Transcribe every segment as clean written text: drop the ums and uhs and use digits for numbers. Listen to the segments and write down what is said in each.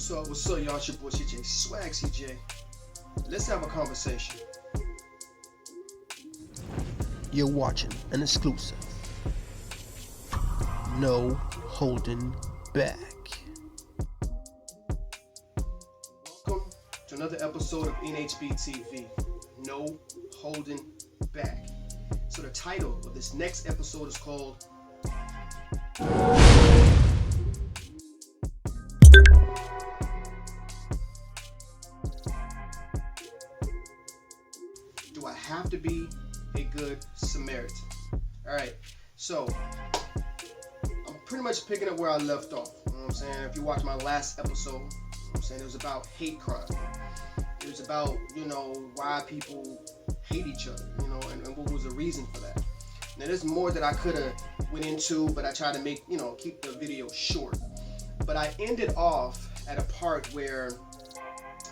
What's up, y'all? It's your boy CJ, SwaggCeejay. Let's have a conversation. You're watching an exclusive. No holding back. Welcome to another episode of NHB TV. No holding back. So the title of this next episode is called Do I Have to Be a Good Samaritan? Alright, so I'm pretty much picking up where I left off. You know what I'm saying? If you watch my last episode, you know what I'm saying, it was about hate crime. It was about, why people hate each other, and what was the reason for that. Now there's more that I could have went into, but I tried to make, keep the video short. But I ended off at a part where,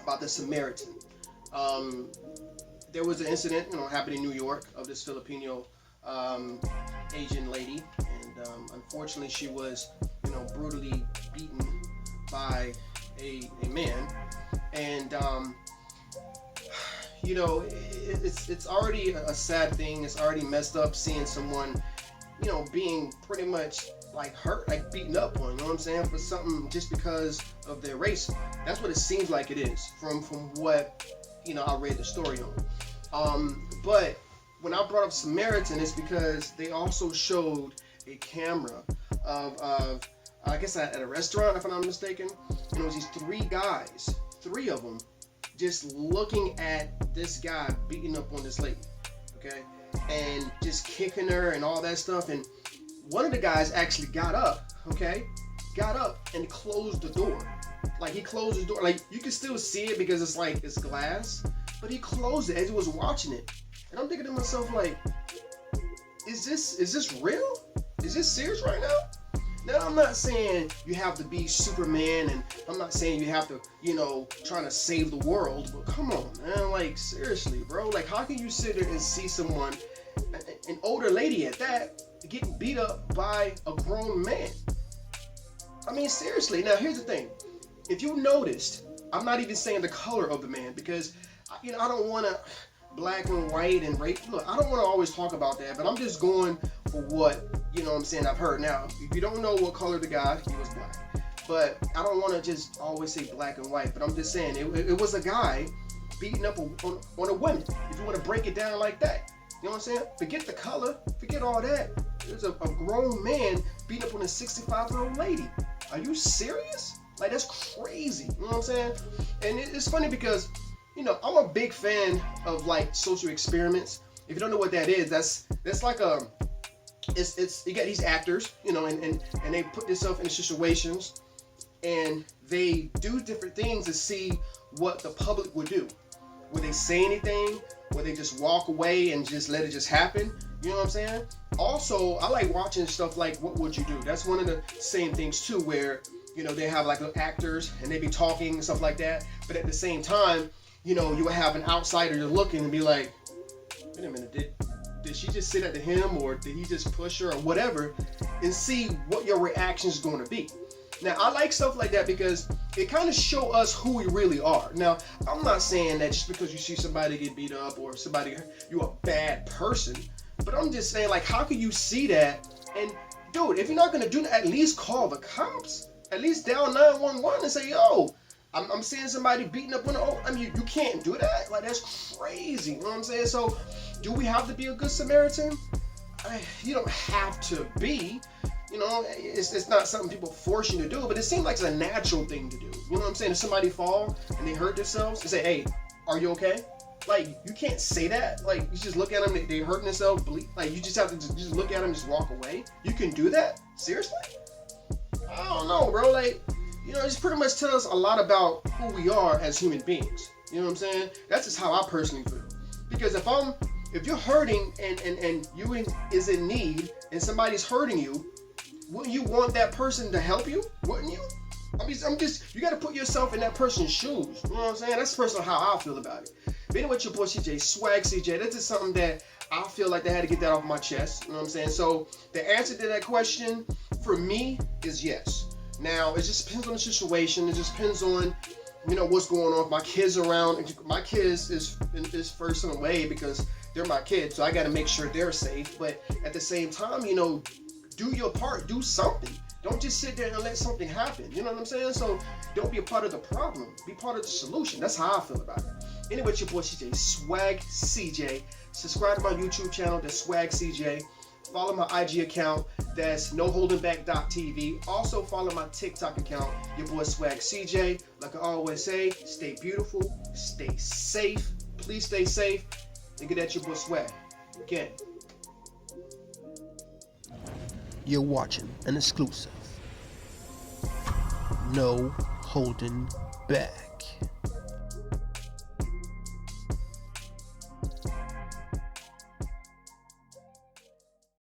about the Samaritan. There was an incident, happened in New York of this Filipino Asian lady, and unfortunately she was, brutally beaten by a man, and it's already a sad thing. It's already messed up seeing someone, being pretty much like hurt, like beaten up on, for something just because of their race. That's what it seems like it is from what, I read the story on. But when I brought up Samaritan, it's because they also showed a camera of I guess at a restaurant, if I'm not mistaken, and it was these three of them, just looking at this guy beating up on this lady, okay, and just kicking her and all that stuff. And one of the guys actually got up and closed the door. Like, he closed the door, like you can still see it because it's glass, but he closed it as he was watching it. And I'm thinking to myself, like, is this real? Is this serious right now? Now, I'm not saying you have to be Superman, and I'm not saying you have to, trying to save the world, but come on, man, like, seriously, bro. Like, how can you sit there and see someone, an older lady at that, getting beat up by a grown man? I mean, seriously. Now, here's the thing. If you noticed, I'm not even saying the color of the man, because, I don't want to black and white and rape. Look, I don't want to always talk about that, but I'm just going for what, I've heard. Now, if you don't know what color the guy, he was black. But I don't want to just always say black and white, but I'm just saying it was a guy beating up on a woman, if you want to break it down like that. You know what I'm saying? Forget the color, forget all that. There's a grown man beating up on a 65-year-old lady. Are you serious? Like, that's crazy. You know what I'm saying? And it's funny because, I'm a big fan of, like, social experiments. If you don't know what that is, that's like you got these actors, and they put themselves in situations, and they do different things to see what the public would do. Would they say anything? Would they just walk away and just let it just happen? You know what I'm saying? Also, I like watching stuff like What Would You Do? That's one of the same things too, where, they have like little actors and they be talking and stuff like that. But at the same time, you would have an outsider to look in and be like, wait a minute, did she just sit at him, or did he just push her, or whatever, and see what your reaction is going to be. Now, I like stuff like that because it kind of show us who we really are. Now, I'm not saying that just because you see somebody get beat up or you're a bad person, but I'm just saying, like, how can you see that? And dude, if you're not going to do that, at least call the cops. At least dial 911 and say, yo, I'm seeing somebody beating up on you can't do that. Like, that's crazy. You know what I'm saying? So, do we have to be a good Samaritan? You don't have to be. It's not something people force you to do, but it seems like it's a natural thing to do. You know what I'm saying? If somebody fall and they hurt themselves, and say, hey, are you okay? Like, you can't say that. Like, you just look at them, they hurting themselves, bleed. Like, you just have to just look at them and just walk away. You can do that? Seriously? I don't know, bro. Like, it's pretty much tell us a lot about who we are as human beings. You know what I'm saying? That's just how I personally feel. Because if you're hurting and you is in need and somebody's hurting you, wouldn't you want that person to help you? Wouldn't you? You got to put yourself in that person's shoes. You know what I'm saying? That's personally how I feel about it. But anyway, your boy CJ, SwaggCeejay. That's just something that I feel like I had to get that off my chest. You know what I'm saying? So the answer to that question for me is yes. Now, it just depends on the situation. It just depends on, what's going on. If my kids around, my kids is first in the way because they're my kids, so I got to make sure they're safe. But at the same time, do your part, do something. Don't just sit there and let something happen. You know what I'm saying? So don't be a part of the problem. Be part of the solution. That's how I feel about it. Anyway, it's your boy CJ, SwaggCeejay. Subscribe to my YouTube channel, that's SwaggCeejay. Follow my IG account, that's noholdingback.tv. Also follow my TikTok account, your boy SwaggCeejay. Like I always say, stay beautiful, stay safe. Please stay safe. And get at your boy Swag. Again. You're watching an exclusive. No holding back.